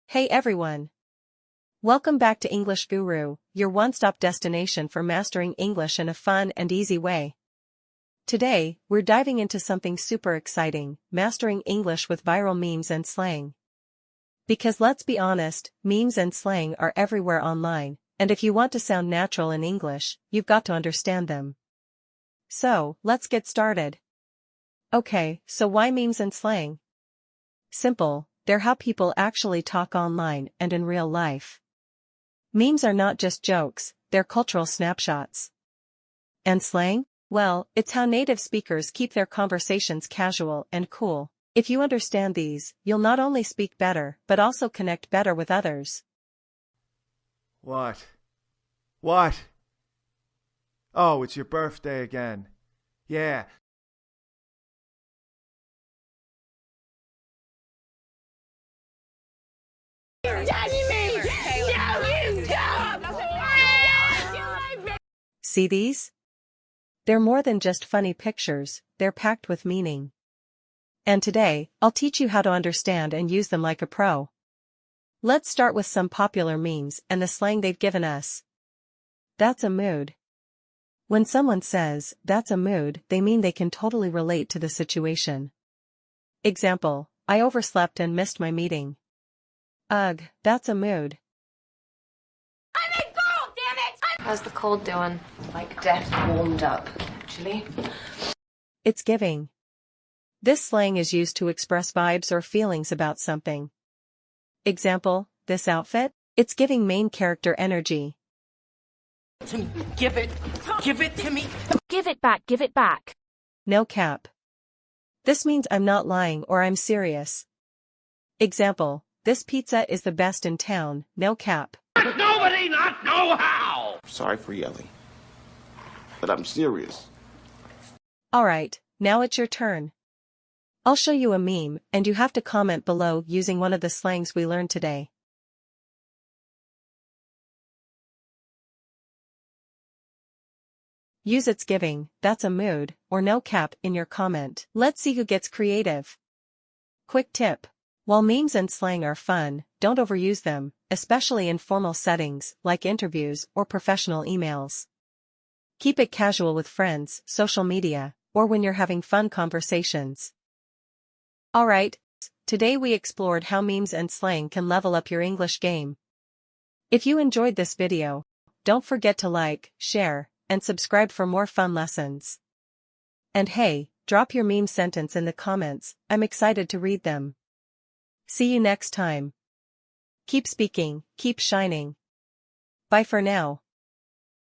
Hey everyone! Welcome back to English Guru, your one-stop destination for mastering English in a fun and easy way. Today, we're diving into something super exciting, mastering English with viral memes and slang. Because let's be honest, memes and slang are everywhere online, and if you want to sound natural in English, you've got to understand them. So, let's get started. Okay, so why memes and slang? Simple, they're how people actually talk online and in real life. Memes are not just jokes, they're cultural snapshots. And slang? Well, it's how native speakers keep their conversations casual and cool. If you understand these, you'll not only speak better, but also connect better with others. What? What? Oh, it's your birthday again. Yeah. See these? They're more than just funny pictures, they're packed with meaning. And today, I'll teach you how to understand and use them like a pro. Let's start with some popular memes and the slang they've given us. That's a mood. When someone says, that's a mood, they mean they can totally relate to the situation. Example, I overslept and missed my meeting. Ugh, that's a mood. I'm in gold, damn it! How's the cold doing? Like death warmed up, actually. It's giving. This slang is used to express vibes or feelings about something. Example, this outfit? It's giving main character energy. Give it to me. Give it back. No cap. This means I'm not lying or I'm serious. Example, this pizza is the best in town, no cap. Nobody not know how. Sorry for yelling, but I'm serious. Alright, now it's your turn. I'll show you a meme, and you have to comment below using one of the slangs we learned today. Use it's giving, that's a mood, or no cap in your comment. Let's see who gets creative. Quick tip. While memes and slang are fun, don't overuse them, especially in formal settings, like interviews or professional emails. Keep it casual with friends, social media, or when you're having fun conversations. Alright, today we explored how memes and slang can level up your English game. If you enjoyed this video, don't forget to like, share, and subscribe for more fun lessons. And hey, drop your meme sentence in the comments, I'm excited to read them. See you next time. Keep speaking, keep shining. Bye for now.